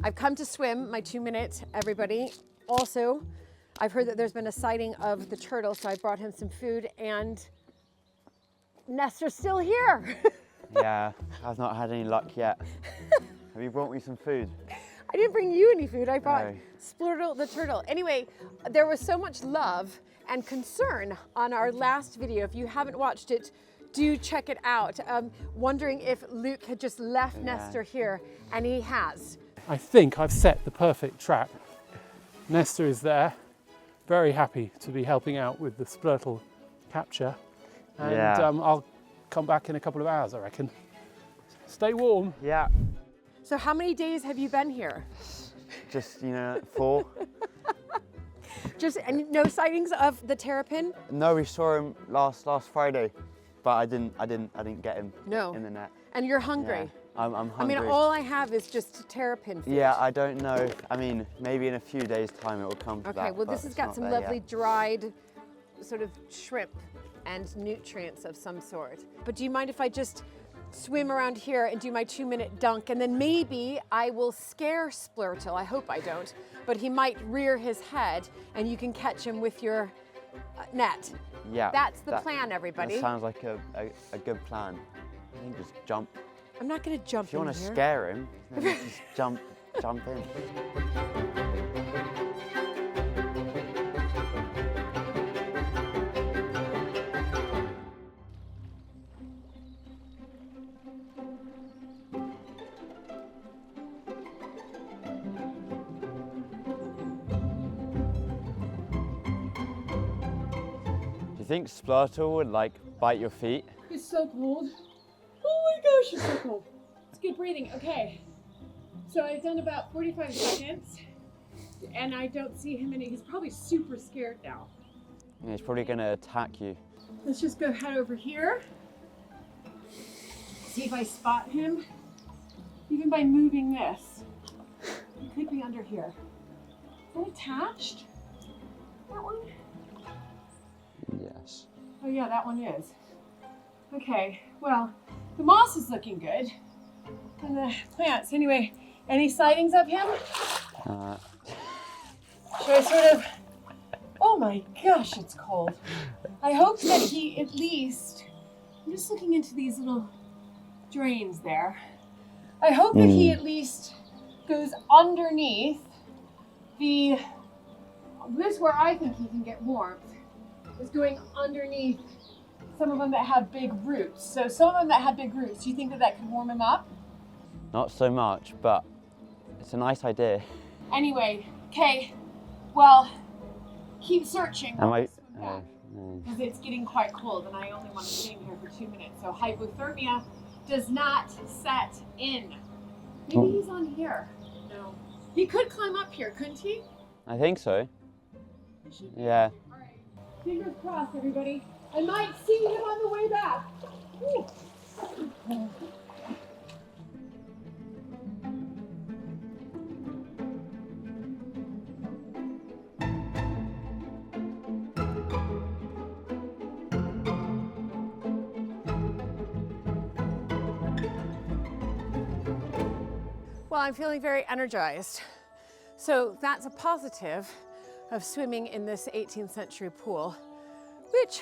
I've come to swim my 2 minutes, everybody. Also, I've heard that there's been a sighting of the turtle, so I brought him some food, and Nestor's still here. Yeah, I've not had any luck yet. Have you brought me some food? I didn't bring you any food, I brought No. Splurtle the turtle. Anyway, there was so much love and concern on our last video. If you haven't watched it, do check it out. Wondering if Luke had just left Nestor here, and he has. I think I've set the perfect trap. Nestor is there, very happy to be helping out with the Splurtle capture. And Yeah. I'll come back in a couple of hours, I reckon. Stay warm. Yeah, So how many days have you been here? just, 4. Just, and no sightings of the terrapin? No, we saw him last Friday, but I didn't get him No. in the net. And you're hungry? Yeah, I'm I hungry. mean, all I have is just terrapin food. Yeah, I don't know. I mean, maybe in a few days' time it will come to that. Okay, well but this has it's got not some there lovely yet. dried sort of shrimp and nutrients of some sort. But do you mind if I just swim around here and do my 2-minute dunk, and then maybe I will scare Splurtle, I hope I don't, but he might rear his head and you can catch him with your net. Yeah, That's the plan, everybody. That sounds like a good plan. I think just jump. I'm not gonna jump If you in want to here. scare him, then just jump in. Do you think Splurtle would bite your feet? It's so cold. Oh my gosh, it's so cold. It's good breathing. Okay. So I've done about 45 seconds and I don't see him he's probably super scared now. Yeah, he's probably going to attack you. Let's just go head over here. See if I spot him. Even by moving this. He could be under here. Is that attached? That one? Yes. Oh yeah, that one is. Okay, well, the moss is looking good. And the plants. Anyway, any sightings of him? Should I sort of, oh my gosh, it's cold. I hope that he at least, I'm just looking into these little drains there. I hope that he at least goes underneath this is where I think he can get warmth, is going underneath some of them that have big roots. So some of them that have big roots, do you think that could warm him up? Not so much, but it's a nice idea. Anyway, okay, well, keep searching. Am I? Because it's getting quite cold and I only want to stay in here for 2 minutes. So hypothermia does not set in. Maybe he's on here. No. He could climb up here, couldn't he? I think so. He should be. Yeah. All right. Fingers crossed, everybody. I might see him on the way back. Woo. Well, I'm feeling very energized. So that's a positive of swimming in this 18th century pool, which,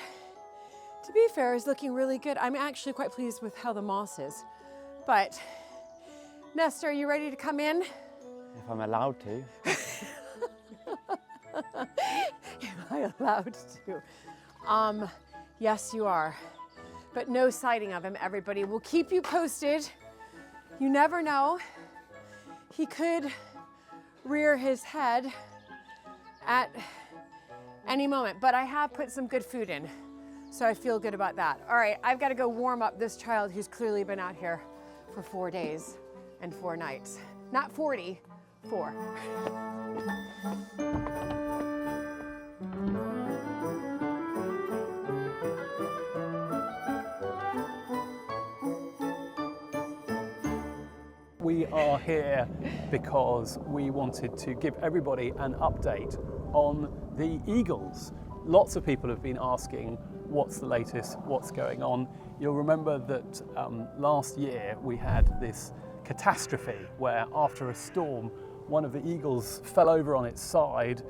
to be fair, is looking really good. I'm actually quite pleased with how the moss is. But, Nestor, are you ready to come in? If I'm allowed to. Am I allowed to? Yes, you are. But no sighting of him, everybody. We'll keep you posted. You never know. He could rear his head at any moment, but I have put some good food in, so I feel good about that. All right, I've got to go warm up this child who's clearly been out here for 4 days and 4 nights. Not 40, 4. We are here because we wanted to give everybody an update on the eagles. Lots of people have been asking what's the latest, what's going on. You'll remember that last year we had this catastrophe where after a storm one of the eagles fell over on its side.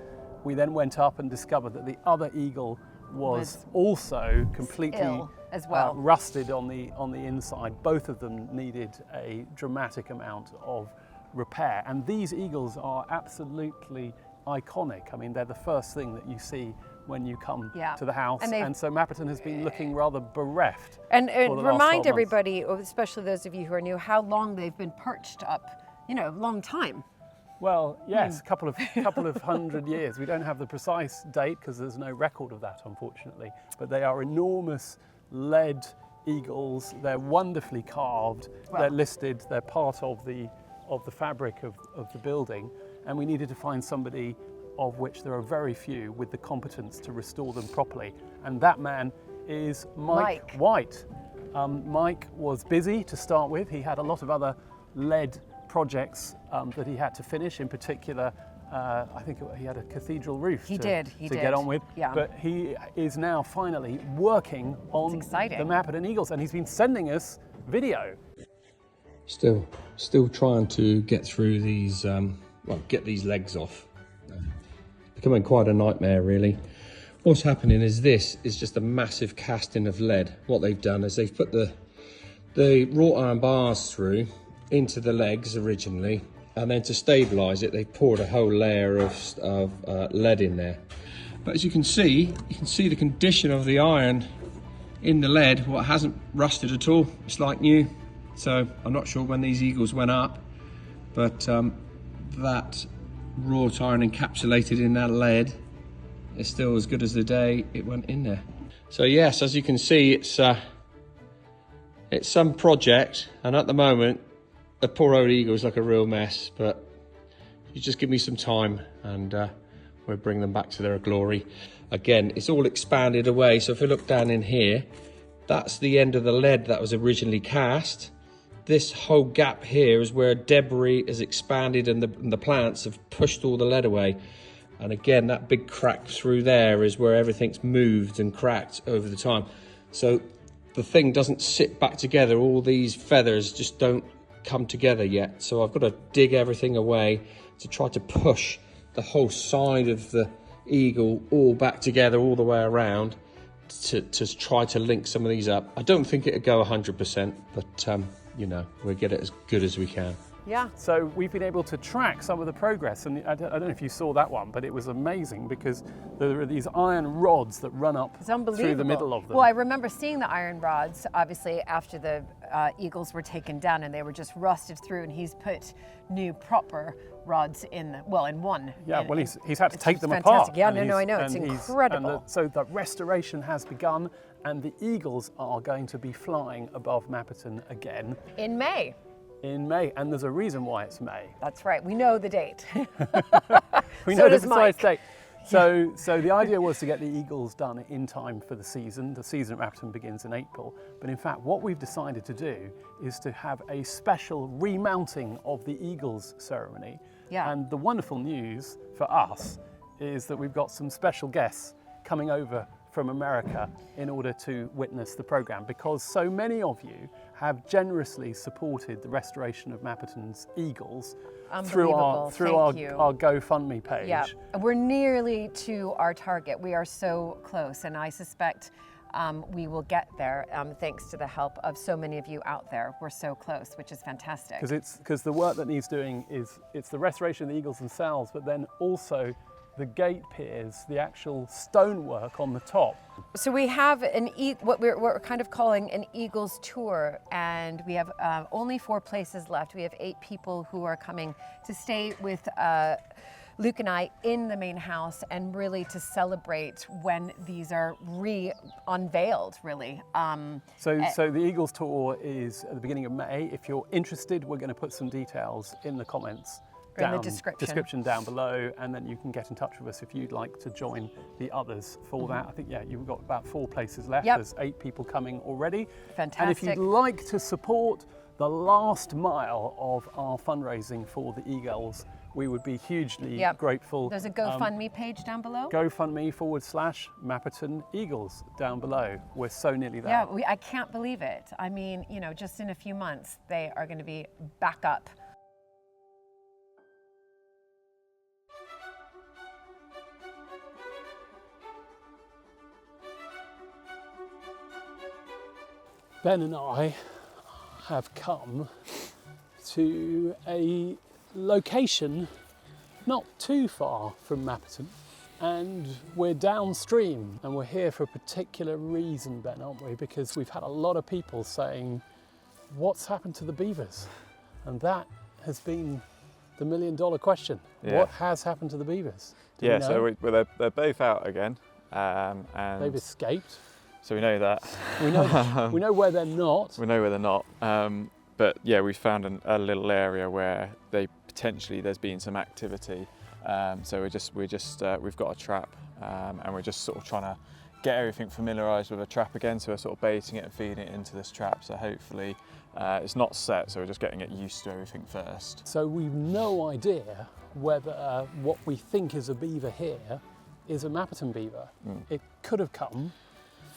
We then went up and discovered that the other eagle was also completely ill as well. rusted on the inside. Both of them needed a dramatic amount of repair, and these eagles are absolutely iconic. I mean, they're the first thing that you see when you come to the house, and so Mapperton has been looking rather bereft. And for the last 12 remind months. everybody, especially those of you who are new, how long they've been perched up. You know, long time. Well, yes, a couple of hundred years. We don't have the precise date because there's no record of that, unfortunately. But they are enormous lead eagles. They're wonderfully carved. Well, they're listed. They're part of the fabric of the building. And we needed to find somebody, of which there are very few, with the competence to restore them properly. And that man is Mike White. Mike was busy to start with. He had a lot of other lead projects that he had to finish. In particular, I think he had a cathedral roof to get on with. Yeah. But he is now finally working on the Mapperton Eagles, and he's been sending us video. Still trying to get through these, get these legs off. Becoming quite a nightmare, really. What's happening is this is just a massive casting of lead. What they've done is they've put the wrought iron bars through into the legs originally, and then to stabilize it they poured a whole layer of lead in there. But as you can see the condition of the iron in the lead. What hasn't rusted at all, it's like new. So I'm not sure when these eagles went up, but that wrought iron encapsulated in that lead is still as good as the day it went in there. So yes, as you can see, it's some project, and at the moment the poor old eagles look a real mess, but you just give me some time and we'll bring them back to their glory. Again, it's all expanded away, so if we look down in here, that's the end of the lead that was originally cast. This whole gap here is where debris is expanded and the plants have pushed all the lead away. And again, that big crack through there is where everything's moved and cracked over the time. So the thing doesn't sit back together. All these feathers just don't come together yet. So I've got to dig everything away to try to push the whole side of the eagle all back together all the way around to try to link some of these up. I don't think it'll go 100%, but you know, we'll get it as good as we can. Yeah. So we've been able to track some of the progress, and I don't know if you saw that one, but it was amazing because there are these iron rods that run up through the middle of them. Well, I remember seeing the iron rods, obviously, after the eagles were taken down and they were just rusted through, and he's put new proper rods in one. Yeah, well, he's had to take them fantastic. apart. Yeah, no, I know, it's incredible. So the restoration has begun, and the eagles are going to be flying above Mapperton again. In May. In May, and there's a reason why it's May. That's right, we know the date. We know the precise date. So the idea was to get the eagles done in time for the season. The season at Mapperton begins in April, but in fact what we've decided to do is to have a special remounting of the eagles ceremony. Yeah. And the wonderful news for us is that we've got some special guests coming over from America in order to witness the programme, because so many of you have generously supported the restoration of Mapperton's eagles through our GoFundMe page. Yeah, we're nearly to our target. We are so close, and I suspect we will get there thanks to the help of so many of you out there. We're so close, which is fantastic. Because the work that needs doing it's the restoration of the eagles themselves, but then also the gate piers, the actual stonework on the top. So we have what we're kind of calling an Eagles tour, and we have only 4 places left. We have 8 people who are coming to stay with Luke and I in the main house, and really to celebrate when these are unveiled, really. So the Eagles tour is at the beginning of May. If you're interested, we're going to put some details in the comments. In the description Down below, and then you can get in touch with us if you'd like to join the others for that. I think, you've got about 4 places left. Yep. There's 8 people coming already. Fantastic. And if you'd like to support the last mile of our fundraising for the Eagles, we would be hugely grateful. There's a GoFundMe page down below. GoFundMe/Mapperton Eagles down below. We're so nearly there. Yeah, I can't believe it. I mean, just in a few months, they are going to be back up. Ben and I have come to a location not too far from Mapperton, and we're downstream, and we're here for a particular reason, Ben, aren't we? Because we've had a lot of people saying, what's happened to the beavers? And that has been the million-dollar question. Yeah. What has happened to the beavers? Do we Yeah, know? so they're both out again, and They've escaped. so we know that. We know where they're not. We know where they're not. But yeah, we found a little area where there's been some activity. So we've got a trap, and we're just sort of trying to get everything familiarised with a trap again. So we're sort of baiting it and feeding it into this trap. So hopefully it's not set. So we're just getting it used to everything first. So we've no idea whether what we think is a beaver here is a Mapperton beaver. It could have come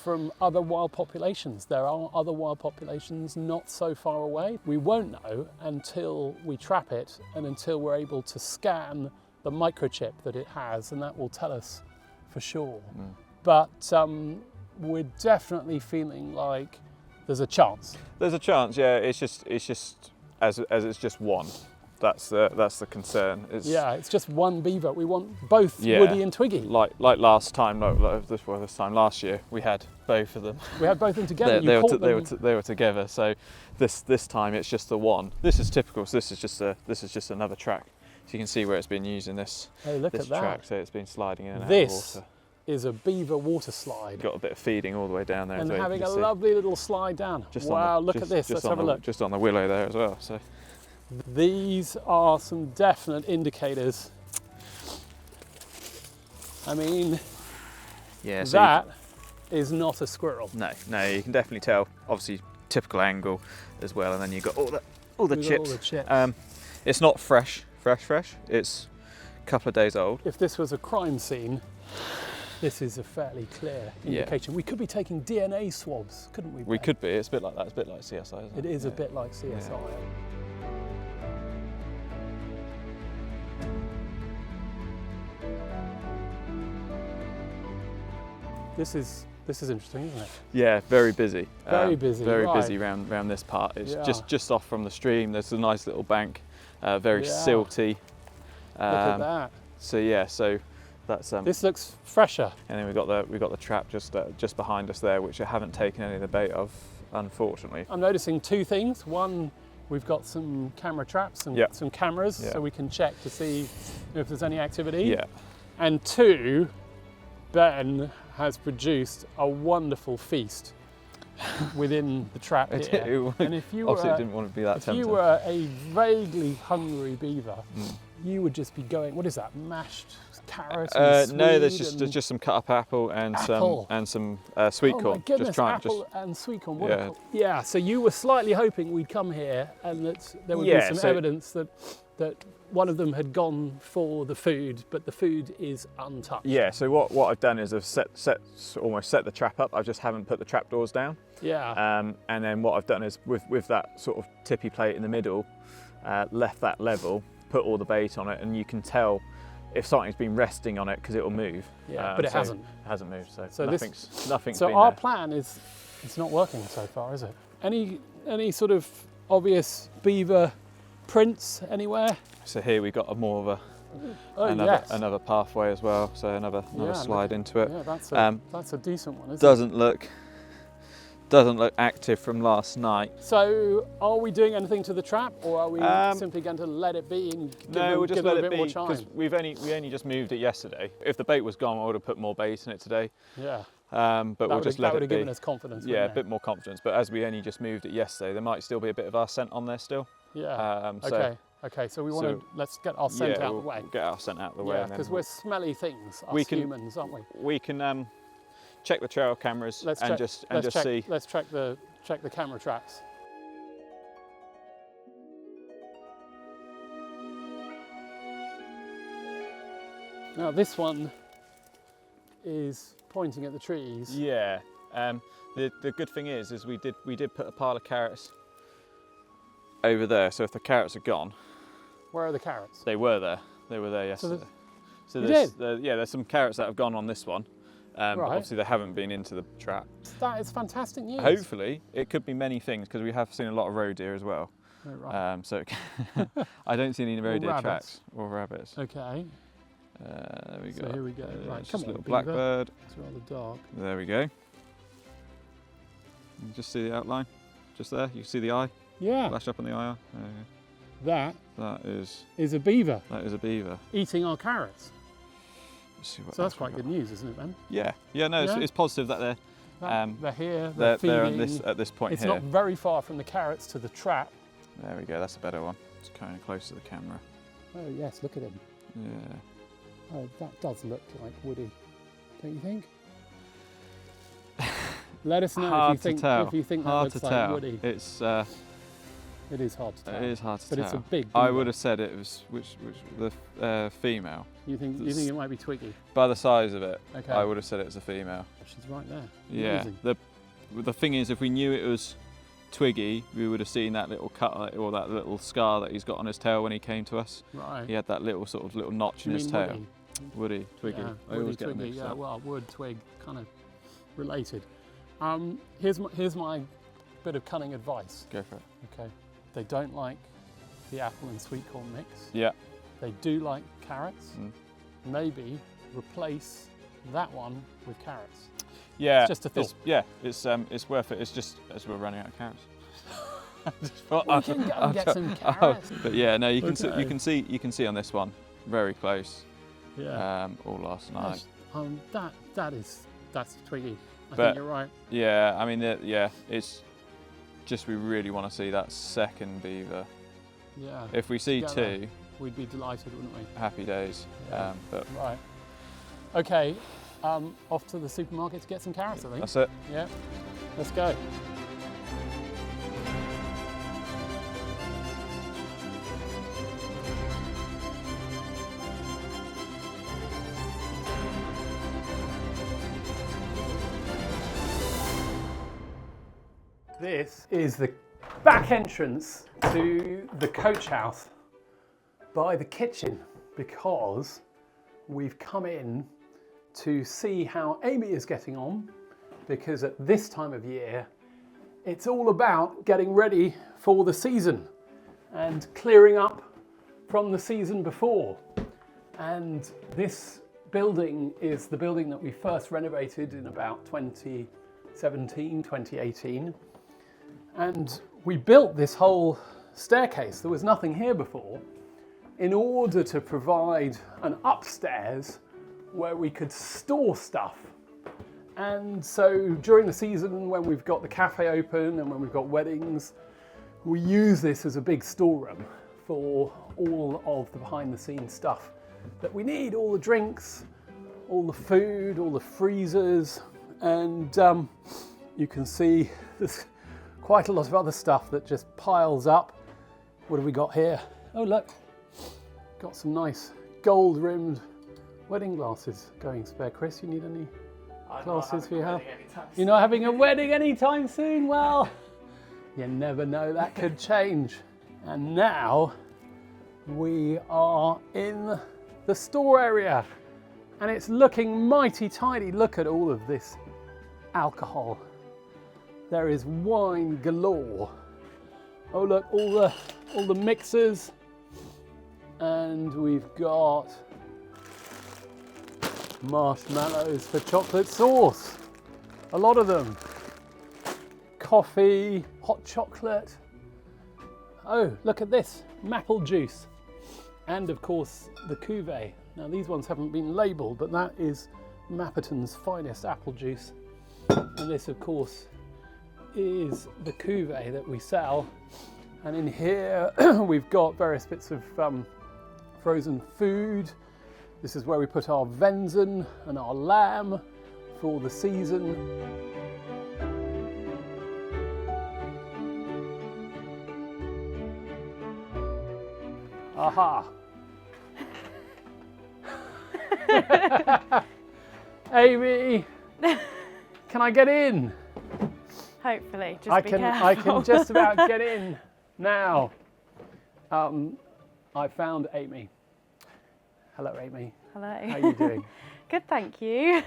from other wild populations. There are other wild populations not so far away. We won't know until we trap it and until we're able to scan the microchip that it has, and that will tell us for sure. But we're definitely feeling like there's a chance. There's a chance, yeah. It's just as it's just one. That's the concern. It's just one beaver. We want both Yeah. Woody and Twiggy. Like last time, this time last year, we had both of them. We had both of them together. They were together. So this time it's just the one. This is typical. So this is just another track. So you can see where it's been used in this Hey, look this at that. track. So it's been sliding in and out of This water. is a beaver water slide. Got a bit of feeding all the way down there And as well. having you a can see. lovely little slide down. Wow, look at this. Let's have a look. Just on the willow there as well. So These are some definite indicators. I mean, yeah. that is not a squirrel. No, you can definitely tell. Obviously, typical angle as well, and then you've got all the We've got chips. all the chips. It's not fresh. It's a couple of days old. If this was a crime scene, this is a fairly clear indication. We could be taking DNA swabs, couldn't we? We Ben? could be. It's a bit like that. It's a bit like CSI, isn't it? It is a bit like CSI. This is interesting, isn't it? Yeah, very busy. Very busy, Very right. busy round this part. It's Yeah. just off from the stream. There's a nice little bank, very Yeah. silty. Look at that. So yeah, so that's This looks fresher. and then we've got the trap just behind us there, which I haven't taken any of the bait of, unfortunately. I'm noticing two things. One, we've got some camera traps and Yeah. some cameras, Yeah. so we can check to see if there's any activity. Yeah. And two, Ben has produced a wonderful feast within the trap I here. do. And if you Obviously, were, it didn't want to be that if tempting. you were a vaguely hungry beaver, you would just be going, what is that, mashed carrot and no, there's swede just some cut up apple and Apple. some sweet Oh corn. my goodness, just trying, apple and sweet corn. What Yeah. yeah, so you were slightly hoping we'd come here and that there would Yeah, be some so- evidence that one of them had gone for the food, but the food is untouched. Yeah. So what I've done is I've almost set the trap up. I just haven't put the trap doors down. Yeah. And then what I've done is with that sort of tippy plate in the middle, left that level, put all the bait on it, and you can tell if something's been resting on it because it will move. Yeah, but it so hasn't. It hasn't moved. So, So nothing's So been our there. plan is, it's not working so far, is it? Any sort of obvious beaver prints anywhere? So here we got more of another pathway as well. So another Yeah, slide into it. Yeah, that's a decent one, isn't it? Doesn't look active from last night. So, are we doing anything to the trap, or are we simply going to let it be and We'll just give let it a it bit be more time? because we only just moved it yesterday. If the bait was gone, I would have put more bait in it today. Yeah. But we'll just let that would it have be. given us confidence. Yeah, a wouldn't bit more confidence. But as we only just moved it yesterday, there might still be a bit of our scent on there still. it? Yeah. So Okay. So we want to let's get our scent out of the way. Get our scent out of the way. Yeah, and then because we're smelly things, us we can- humans, aren't we? we can check the trail cameras Let's and check, just let's check, see. Let's check the camera traps. Now this one is pointing at the trees. Yeah. The good thing is we did put a pile of carrots over there. So if the carrots are gone, Where are the carrots? they were there. They were there yesterday. So You there's some carrots that have gone on this one, But Right. obviously they haven't been into the trap. That is fantastic news. Hopefully, it could be many things because we have seen a lot of roe deer as well. Oh, right. So I don't see any roe deer rabbits. tracks or rabbits. Okay. There we go. So here we go. Right, It's come just a on, little beaver. blackbird. It's rather dark. There we go. You just see the outline, just there. You can see the eye Yeah. flash up on the eye. That That is is a beaver a beaver. eating our carrots. Let's see what So that's else we've quite good got. news, isn't it, Ben? Yeah. No, Yeah. it's positive that they're They're here. They're they're feeding. at this point It's here. not very far from the carrots to the trap. There we go. That's a better one. It's kind of close to the camera. Oh yes, look at him. Yeah. Oh, that does look like Woody, don't you think? Let us know Hard if you think to tell. if you think that Hard looks to like tell. Woody. It's It is hard to tell. it is hard to but tell. it's a big. I beaver. would have said it was the female. You think it might be Twiggy? By the size of it, Okay. I would have said it's a female. She's right there. Yeah. Amazing. The thing is, if we knew it was Twiggy, we would have seen that little cut or that little scar that he's got on his tail when he came to us. Right. He had that little notch You in his mean tail. Woody? Woody, Twiggy. Yeah, I always Woody, get them Twiggy. mixed Yeah, up. well, wood, twig, kind of related. Here's my bit of cunning advice. Go for it. Okay. They don't like the apple and sweet corn mix. Yeah. They do like carrots. Mm. Maybe replace that one with carrots. Yeah. It's just a thought. It's worth it. It's just as we're running out of carrots. We can go and get some carrots. But yeah, no, you can Okay. you can see on this one, very close. Yeah. All last night. That's Twiggy. I But- think you're right. Yeah, I mean, it's just we really want to see that second beaver. Yeah. If we see Together. two, We'd be delighted, wouldn't we? happy days. Yeah. But Right. Okay. Off to the supermarket to get some carrots, I think. that's it. Yeah. Let's go. This is the back entrance to the coach house by the kitchen, because we've come in to see how Amy is getting on, because at this time of year it's all about getting ready for the season and clearing up from the season before. And this building is the building that we first renovated in about 2017, 2018. And we built this whole staircase, there was nothing here before, in order to provide an upstairs where we could store stuff. And so during the season, when we've got the cafe open and when we've got weddings, we use this as a big storeroom for all of the behind the scenes stuff that we need, all the drinks, all the food, all the freezers, and you can see there's quite a lot of other stuff that just piles up. What have we got here? Oh look, got some nice gold rimmed wedding glasses going spare. Chris, you need any glasses for your house? You're not having a wedding anytime soon? Well, you never know, that could change. And now we are in the store area and it's looking mighty tidy. Look at all of this alcohol. There is wine galore. Oh look, all the mixers, and we've got marshmallows for chocolate sauce. A lot of them. Coffee, hot chocolate. Oh, look at this, maple juice. And of course the cuvee. Now these ones haven't been labelled, but that is Mapperton's finest apple juice. And this of course is the cuvee that we sell. And in here we've got various bits of frozen food. This is where we put our venison and our lamb for the season. Aha! Amy, can I get in? Hopefully, just I be can careful. just about get in now. I found Amy. Hello, Amy. Hello. How are you doing? Good, thank you.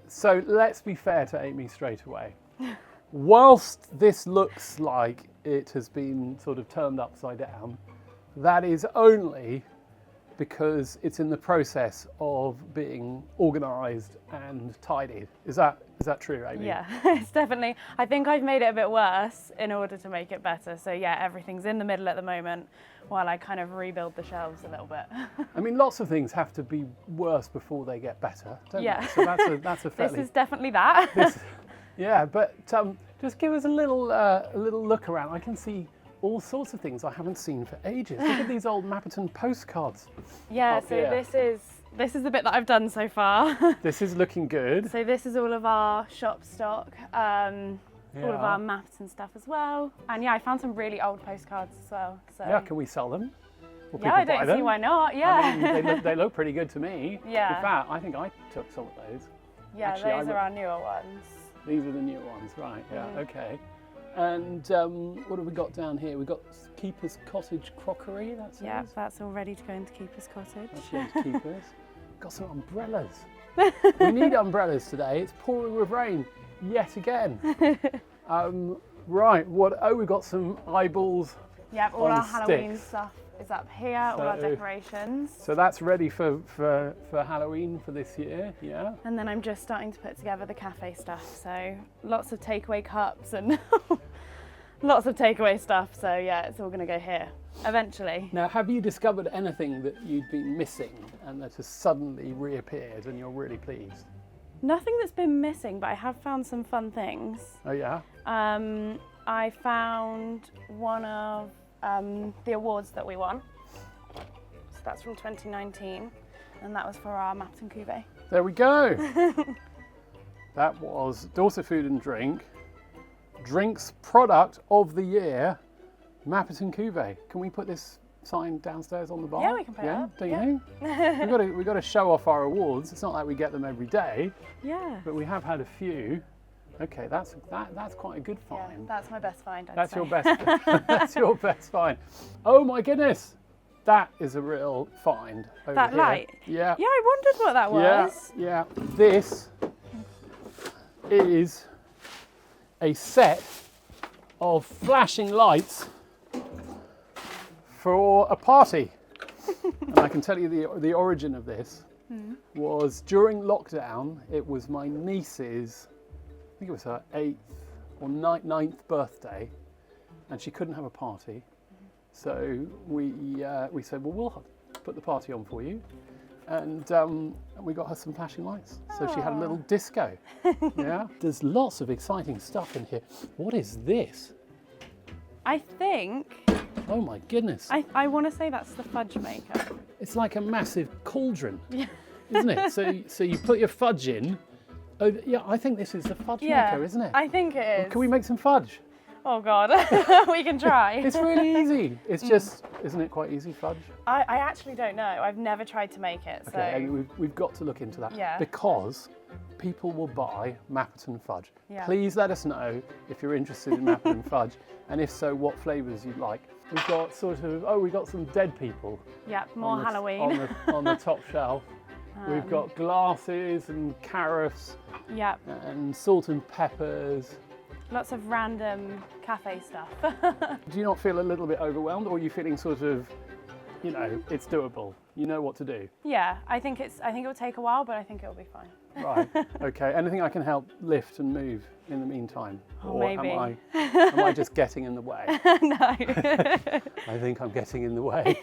So let's be fair to Amy straight away. Whilst this looks like it has been sort of turned upside down, that is only because it's in the process of being organised and tidied. Is that true, Amy? Yeah, it's definitely, I think I've made it a bit worse in order to make it better. So yeah, everything's in the middle at the moment while I kind of rebuild the shelves a little bit. I mean, lots of things have to be worse before they get better, don't Yeah. they? So that's a fairly... This is definitely that. Yeah, but just give us a little look around. I can see all sorts of things I haven't seen for ages. Look at these old Mapperton postcards. Yeah, up so here. this is the bit that I've done so far. This is looking good. So this is all of our shop stock, all of Yeah. our maps and stuff as well. And yeah, I found some really old postcards as well. So Yeah, can we sell them? Will yeah, I people buy don't see them? why not. Yeah. I mean, they look pretty good to me. Yeah. In fact, I think I took some of those. Yeah, Actually, those are our newer ones. These are the new ones, right? Yeah, Mm-hmm. okay. And what have we got down here? We've got Keeper's Cottage crockery. That's Yeah, that's all ready to go into Keeper's Cottage. That's yours, Keepers. Got some umbrellas. We need umbrellas today. It's pouring with rain yet again. Right. What? Oh, we've got some eyeballs. Yep, all on our Halloween sticks. stuff is up here, all our So- decorations. So that's ready for Halloween for this year. Yeah. And then I'm just starting to put together the cafe stuff. So lots of takeaway cups and lots of takeaway stuff. So yeah, it's all going to go here eventually. Now, have you discovered anything that you'd been missing and that has suddenly reappeared and you're really pleased? Nothing that's been missing, but I have found some fun things. Oh yeah. I found one of the awards that we won. So that's from 2019, and that was for our Mapperton Cuvée. There we go. That was Dorset Food and Drink. Drinks Product of the Year, Mapperton Cuvée. Can we put this sign downstairs on the bar? Yeah, we can put it up, Don't you yeah. think? We've got to show off our awards. It's not like we get them every day, Yeah. but we have had a few. Okay, that's quite a good Yeah, find. that's my best find. I'd That's say. your best. That's your best find. Oh my goodness, that is a real find. Over That here. light? Yeah. Yeah, I wondered what that was. Yeah. This is a set of flashing lights for a party, and I can tell you the origin of this was during lockdown. It was my niece's, I think it was her 8th or 9th birthday, and she couldn't have a party. So we said, well, we'll put the party on for you. And we got her some flashing lights. So she had a little disco. Yeah. There's lots of exciting stuff in here. What is this? I think, Oh my goodness. I want to say that's the fudge maker. It's like a massive cauldron, isn't it? So you put your fudge in. Oh, yeah, I think this is the fudge maker, isn't it? I think it is. Can we make some fudge? Oh God, we can try. It's really easy. It's just, isn't it quite easy, fudge? I actually don't know. I've never tried to make it, so. Okay, we've got to look into that. Yeah. Because people will buy Mapperton fudge. Yeah. Please let us know if you're interested in Mapperton fudge, and if so, what flavours you'd like. We've got we've got some dead people. Yep, more on the- Halloween. on the top shelf. We've got glasses and carrots Yep, and salt and peppers. lots of random cafe stuff. Do you not feel a little bit overwhelmed, or are you feeling sort of, it's doable? You know what to do. Yeah, I think it'll take a while, but I think it'll be fine. Right. Okay. Anything I can help lift and move in the meantime? Or maybe. am I just getting in the way? No. I think I'm getting in the way.